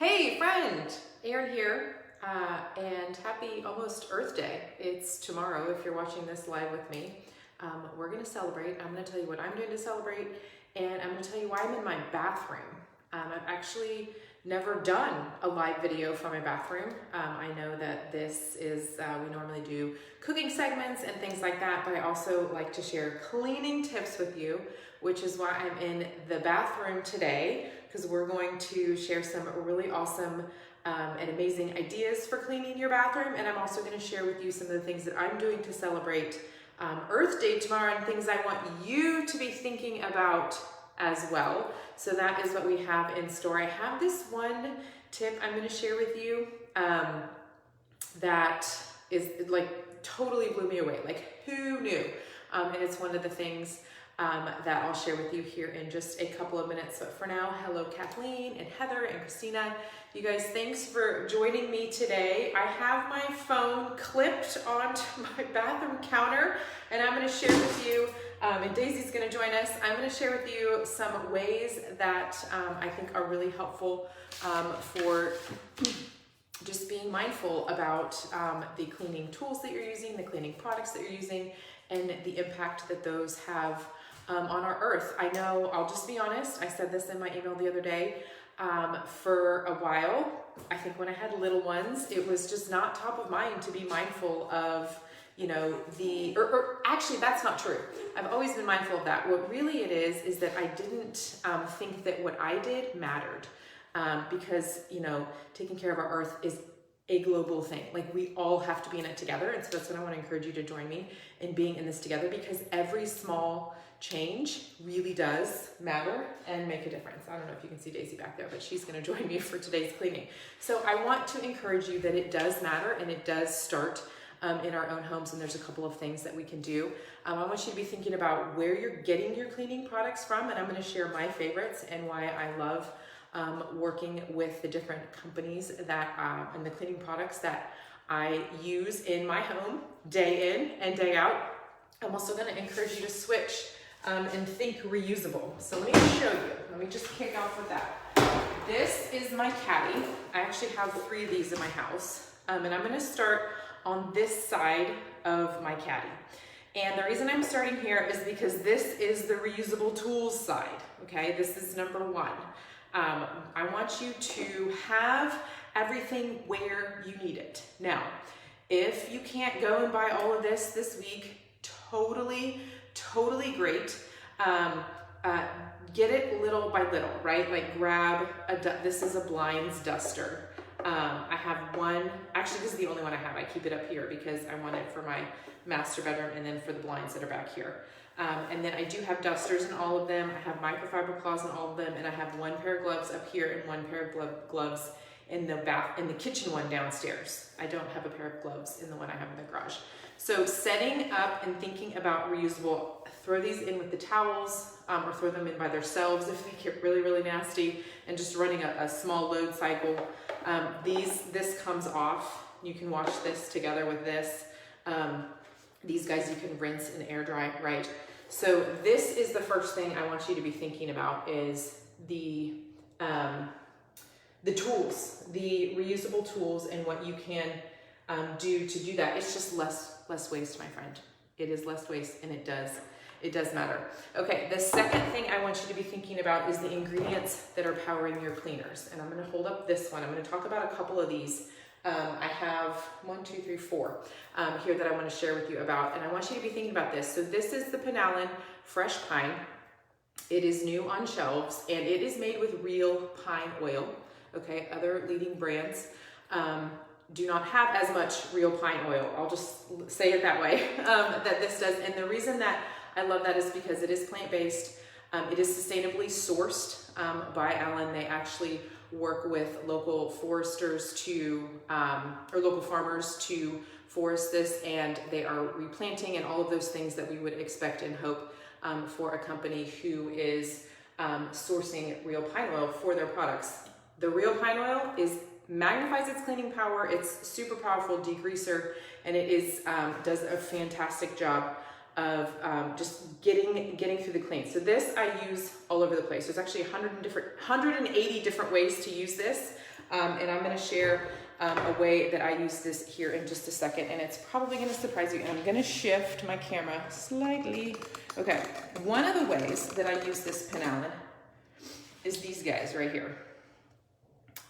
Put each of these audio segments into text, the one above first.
Hey friend, Erin here, and happy almost Earth Day. It's tomorrow if you're watching this live with me. We're gonna celebrate. I'm gonna tell you what I'm doing to celebrate, and I'm gonna tell you why I'm in my bathroom. I've actually never done a live video from my bathroom. I know that this is, we normally do cooking segments and things like that, but I also like to share cleaning tips with you, which is why I'm in the bathroom today, because we're going to share some really awesome and amazing ideas for cleaning your bathroom. And I'm also going to share with you some of the things that I'm doing to celebrate Earth Day tomorrow and things I want you to be thinking about as well. So that is what we have in store. I have this one tip I'm going to share with you that is like totally blew me away. Like, who knew? And it's one of the things that I'll share with you here in just a couple of minutes. But for now, hello Kathleen and Heather and Christina. You guys, thanks for joining me today. I have my phone clipped onto my bathroom counter, and I'm going to share with you, and Daisy's going to join us, I'm going to share with you some ways that I think are really helpful for just being mindful about the cleaning tools that you're using, the cleaning products that you're using, and the impact that those have on our earth. I know, I'll just be honest, I said this in my email the other day, for a while, I think when I had little ones, it was just not top of mind to be mindful of, you know, or actually that's not true. I've always been mindful of that. What really it is that I didn't think that what I did mattered, because, you know, taking care of our earth is a global thing. Like, we all have to be in it together. And so that's what I want to encourage you to join me in being in this together, because every small change really does matter and make a difference. I don't know if you can see Daisy back there, but she's going to join me for today's cleaning. So I want to encourage you that it does matter, and it does start in our own homes. And there's a couple of things that we can do. I want you to be thinking about where you're getting your cleaning products from. And I'm going to share my favorites and why I love working with the different companies that and the cleaning products that I use in my home day in and day out. I'm also going to encourage you to switch and think reusable. So let me show you. Let me just kick off with that. This is my caddy. I actually have 3 of these in my house. And I'm going to start on this side of my caddy. And the reason I'm starting here is because this is the reusable tools side. Okay, this is number 1. I want you to have everything where you need it. Now, if you can't go and buy all of this week, totally great. Get it little by little, right? Like, grab this is a blinds duster. I have one, actually this is the only one I have. I keep it up here because I want it for my master bedroom and then for the blinds that are back here. And then I do have dusters in all of them. I have microfiber cloths in all of them, and I have 1 pair of gloves up here and 1 pair of gloves in the kitchen one downstairs. I don't have a pair of gloves in the one I have in the garage. So setting up and thinking about reusable, throw these in with the towels, or throw them in by themselves if they get really nasty, and just running a small load cycle. This comes off. You can wash this together with this. These guys you can rinse and air dry, right? So this is the first thing I want you to be thinking about, is the tools, the reusable tools, and what you can do to do that. It's just less waste, my friend. It is less waste, and it does matter. Okay, the second thing I want you to be thinking about is the ingredients that are powering your cleaners. And I'm going to hold up this one. I'm going to talk about a couple of these. I have 1, 2, 3, 4 here that I want to share with you about, and I want you to be thinking about this. So this is the Panalan Fresh Pine. It is new on shelves, and it is made with real pine oil. Okay, other leading brands do not have as much real pine oil. I'll just say it that way, that this does. And the reason that I love that is because it is plant-based. It is sustainably sourced by Alan. They actually work with local foresters or local farmers to forest this, and they are replanting and all of those things that we would expect and hope for a company who is sourcing real pine oil for their products. The real pine oil magnifies its cleaning power. It's super powerful degreaser, and it does a fantastic job of just getting through the clean. So this I use all over the place. There's actually 180 different ways to use this. And I'm gonna share a way that I use this here in just a second, and it's probably gonna surprise you. And I'm gonna shift my camera slightly. Okay, one of the ways that I use this penalin is these guys right here,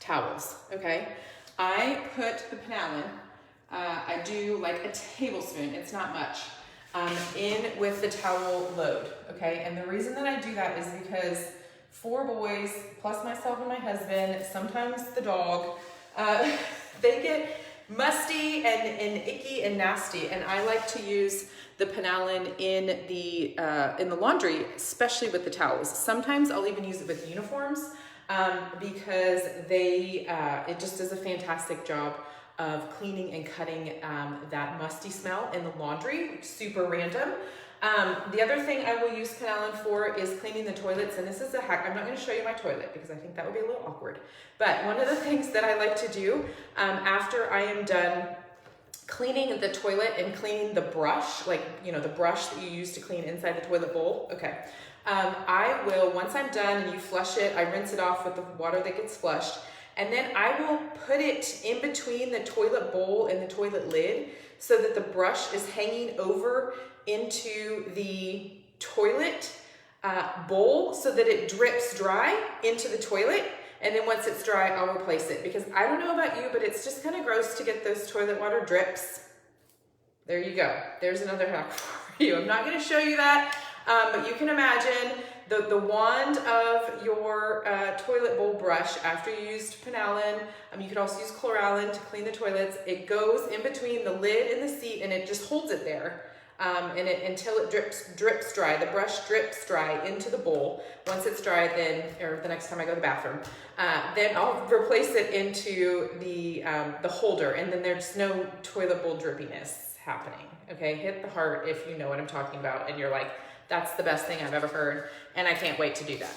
towels, okay? I put the penalin, I do like a tablespoon, it's not much, in with the towel load, okay? And the reason that I do that is because 4 boys, plus myself and my husband, sometimes the dog, they get musty and icky and nasty, and I like to use the penalin in the laundry, especially with the towels. Sometimes I'll even use it with uniforms because it just does a fantastic job of cleaning and cutting that musty smell in the laundry. Super random. The other thing I will use penalin for is cleaning the toilets, and this is a hack. I'm not going to show you my toilet because I think that would be a little awkward. But one of the things that I like to do after I am done cleaning the toilet and cleaning the brush, like, you know, the brush that you use to clean inside the toilet bowl, okay. I will, once I'm done and you flush it, I rinse it off with the water that gets flushed, and then I will put it in between the toilet bowl and the toilet lid so that the brush is hanging over into the toilet bowl so that it drips dry into the toilet. And then once it's dry, I'll replace it, because I don't know about you, but it's just kind of gross to get those toilet water drips. There you go. There's another hack for you. I'm not going to show you that, but you can imagine the wand of your toilet bowl brush after you used penalin. You could also use chloralin to clean the toilets. It goes in between the lid and the seat, and it just holds it there. Until it drips dry. The brush drips dry into the bowl. Once it's dry, then, or the next time I go to the bathroom, then I'll replace it into the holder, and then there's no toilet bowl drippiness happening. Okay, hit the heart if you know what I'm talking about, and you're like, that's the best thing I've ever heard, and I can't wait to do that.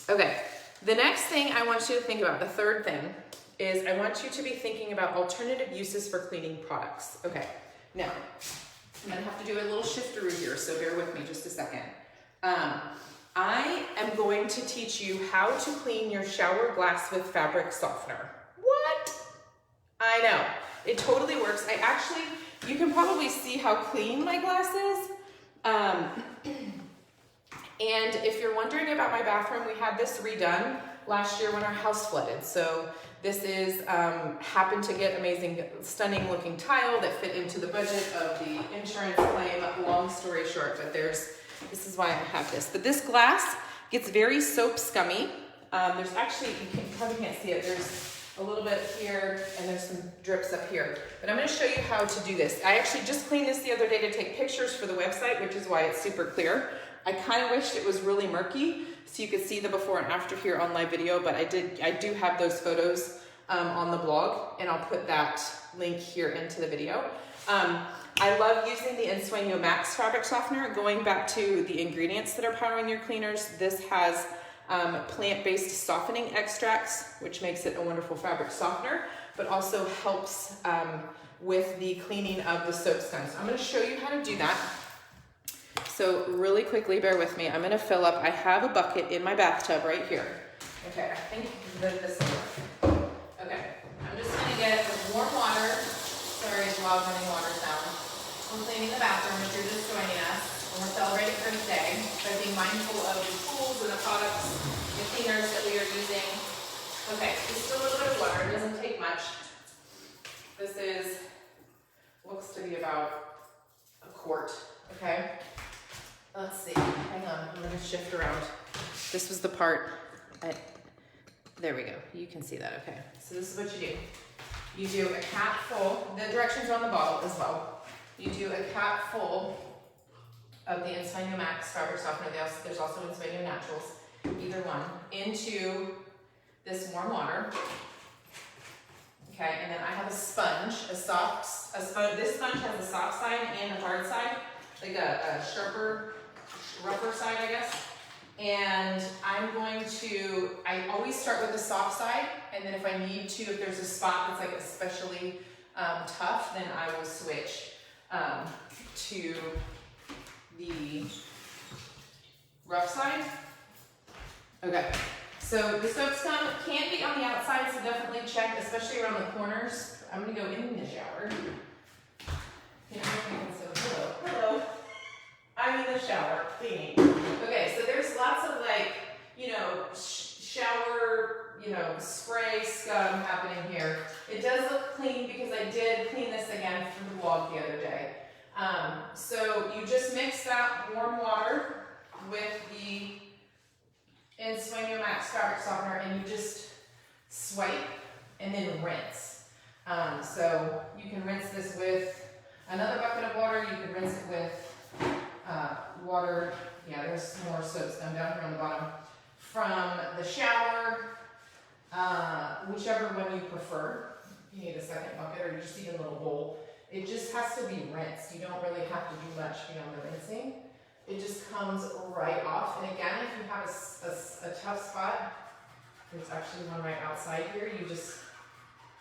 Okay, the next thing I want you to think about, the third thing, is I want you to be thinking about alternative uses for cleaning products. Okay, now, I'm gonna have to do a little shifteroo here, so bear with me just a second. I am going to teach you how to clean your shower glass with fabric softener. What? I know, it totally works. You can probably see how clean my glass is. And if you're wondering about my bathroom, we had this redone last year when our house flooded. So this is, happened to get amazing, stunning looking tile that fit into the budget of the insurance claim. Long story short, but this is why I have this. But this glass gets very soap scummy. There's actually, you probably can't see it. There's a little bit here and there's some drips up here. But I'm gonna show you how to do this. I actually just cleaned this the other day to take pictures for the website, which is why it's super clear. I kind of wished it was really murky so you could see the before and after here on live video, but I do have those photos on the blog, and I'll put that link here into the video. I love using the Ensueño Max fabric softener. Going back to the ingredients that are powering your cleaners, this has plant-based softening extracts, which makes it a wonderful fabric softener, but also helps with the cleaning of the soap scum. So I'm going to show you how to do that. So really quickly, bear with me. I'm going to fill up. I have a bucket in my bathtub right here. Okay, I think this will work. Okay, I'm just going to get warm water. Sorry, loud running water sound. I'm cleaning the bathroom if you're just joining us. And we're celebrating Earth Day by being mindful of the tools and the products, the cleaners that we are using. Okay, just a little bit of water. It doesn't take much. This looks to be about a quart. Okay. Let's see. Hang on. I'm going to shift around. This was the part. There we go. You can see that. Okay. So this is what you do. You do a cap full. The directions are on the bottle as well. You do a cap full of the Ensueño Max fabric softener. There's also Ensueño Naturals, either one, into this warm water. Okay, and then I have a sponge, a sponge. This sponge has a soft side and a hard side, like a sharper, rougher side, I guess. And I always start with the soft side, and then if I need to, if there's a spot that's like especially tough, then I will switch to the rough side. Okay, So the soap scum can't be on the outside, so definitely check, especially around the corners. I'm gonna go in the shower. Hello, hello. I'm in the shower cleaning. Okay, so there's lots of like, you know, shower, you know, spray scum happening here. It does look clean because I did clean this again for the vlog the other day. So you just mix that warm water with the Insueño Max fabric softener and you just swipe and then rinse. So you can rinse this with another bucket of water. You can rinse it with water. Yeah, there's more soap scum down here on the bottom. From the shower, whichever one you prefer. If you need a second bucket or you just need a little bowl. It just has to be rinsed. You don't really have to do much beyond the rinsing. It just comes right off. And again, if you have a tough spot, there's actually one right outside here. You just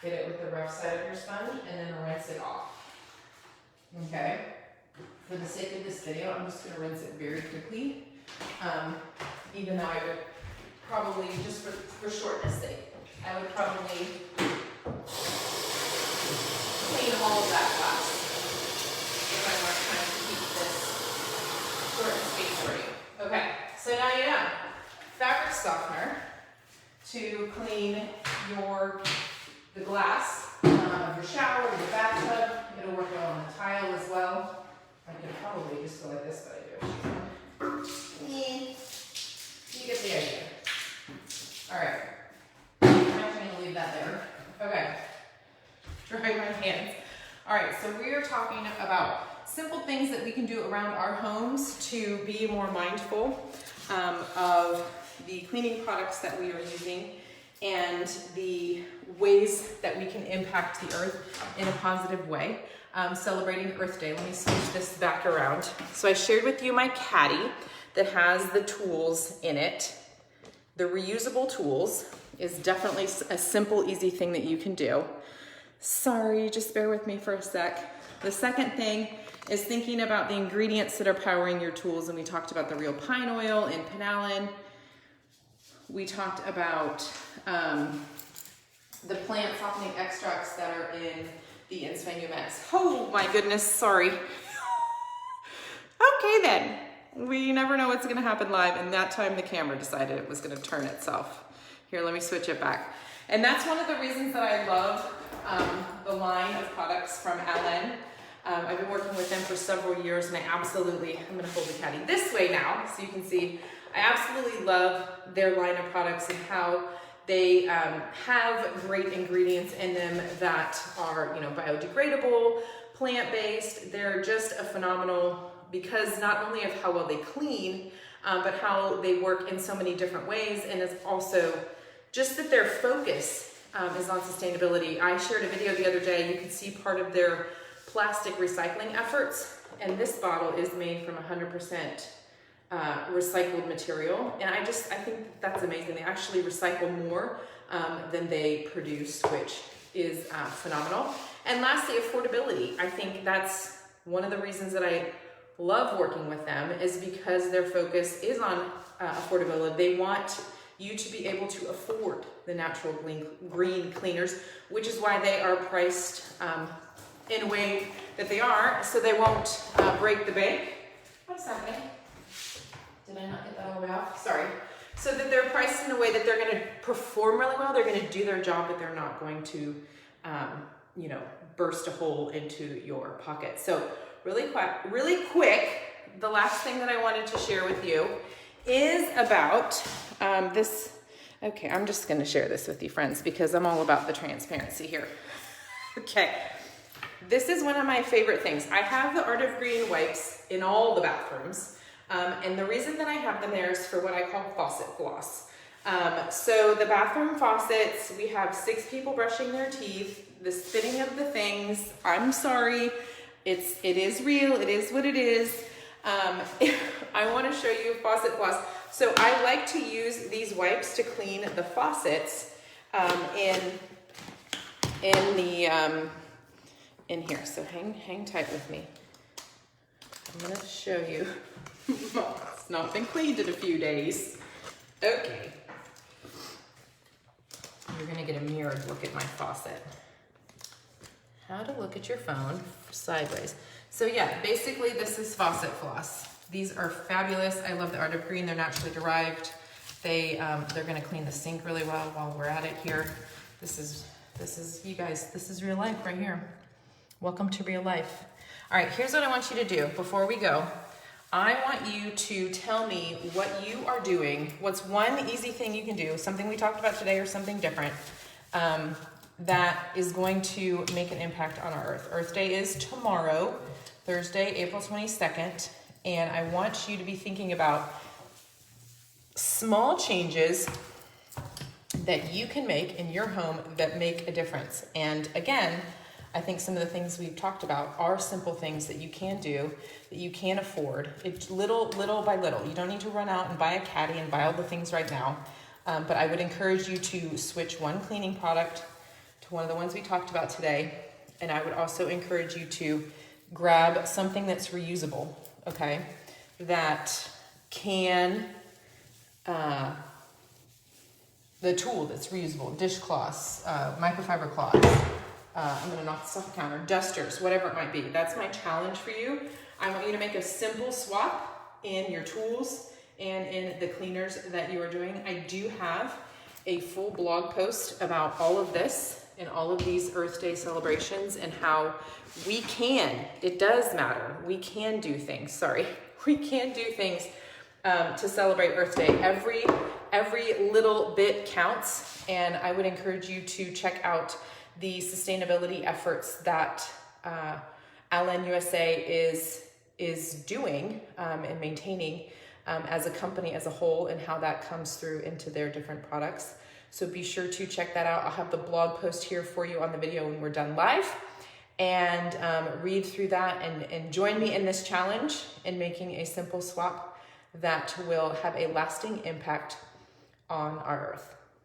hit it with the rough side of your sponge and then rinse it off. Okay. For the sake of this video, I'm just going to rinse it very quickly. Even though I would probably, just for shortness sake, I would probably clean all of that glass if I want trying to keep this short and sweet for you. Okay, so now you know, fabric softener to clean the glass of your shower, your bathtub. It'll work well on the tile as well. I could probably just go like this, but I do. You get the idea. All right, I'm actually gonna leave that there. Okay, dry my hands. All right, so we are talking about simple things that we can do around our homes to be more mindful of the cleaning products that we are using and the ways that we can impact the earth in a positive way. Celebrating Earth Day. Let me switch this back around. So I shared with you my caddy that has the tools in it. The reusable tools is definitely a simple, easy thing that you can do. Sorry, just bear with me for a sec. The second thing is thinking about the ingredients that are powering your tools, and we talked about the real pine oil and phenolin. We talked about the plant softening extracts that are in the Insueño Max. Oh my goodness, sorry. Okay then, we never know what's gonna happen live, and that time the camera decided it was gonna turn itself. Here, let me switch it back. And that's one of the reasons that I love the line of products from Allen. I've been working with them for several years, and I'm gonna hold the caddy this way now so you can see. I absolutely love their line of products and how they have great ingredients in them that are, you know, biodegradable, plant-based. They're just a phenomenal, because not only of how well they clean, but how they work in so many different ways, and it's also just that their focus is on sustainability. I shared a video the other day. You can see part of their plastic recycling efforts, and this bottle is made from 100% recycled material, and I think that's amazing. They actually recycle more than they produce, which is phenomenal. And lastly, affordability. I think that's one of the reasons that I love working with them, is because their focus is on affordability. They want you to be able to afford the natural green cleaners, which is why they are priced in a way that they are, so they won't break the bank. What's happening? Did I not get that all the way off? Sorry. So that they're priced in a way that they're going to perform really well. They're going to do their job, but they're not going to, you know, burst a hole into your pocket. So really quick, the last thing that I wanted to share with you is about this. Okay, I'm just going to share this with you, friends, because I'm all about the transparency here. Okay. This is one of my favorite things. I have the Art of Green wipes in all the bathrooms. And the reason that I have them there is for what I call faucet floss. So the bathroom faucets, we have 6 people brushing their teeth, the spinning of the things. I'm sorry, it is real, it is what it is. I want to show you faucet floss. So I like to use these wipes to clean the faucets in here. So hang tight with me. I'm gonna show you. It's not been cleaned in a few days. Okay. You're gonna get a mirrored look at my faucet. How to look at your phone sideways. So yeah, basically this is faucet floss. These are fabulous. I love the Art of Green. They're naturally derived. They're gonna clean the sink really well while we're at it here. This is you guys, this is real life right here. Welcome to real life. All right, here's what I want you to do before we go. I want you to tell me what you are doing. What's one easy thing you can do, something we talked about today or something different, that is going to make an impact on our Earth. Earth Day is tomorrow, Thursday, April 22nd, and I want you to be thinking about small changes that you can make in your home that make a difference. And again, I think some of the things we've talked about are simple things that you can do, that you can afford. It's little by little. You don't need to run out and buy a caddy and buy all the things right now. But I would encourage you to switch one cleaning product to one of the ones we talked about today. And I would also encourage you to grab something that's reusable, okay? That can, the tool that's reusable, dishcloths, microfiber cloths. I'm gonna knock this off the counter, dusters, whatever it might be. That's my challenge for you. I want you to make a simple swap in your tools and in the cleaners that you are doing. I do have a full blog post about all of this and all of these Earth Day celebrations and how we can, it does matter, we can do things, we can do things to celebrate Earth Day. Every little bit counts, and I would encourage you to check out the sustainability efforts that LN USA is doing and maintaining as a company as a whole, and how that comes through into their different products. So be sure to check that out. I'll have the blog post here for you on the video when we're done live, and read through that and join me in this challenge in making a simple swap that will have a lasting impact on our Earth.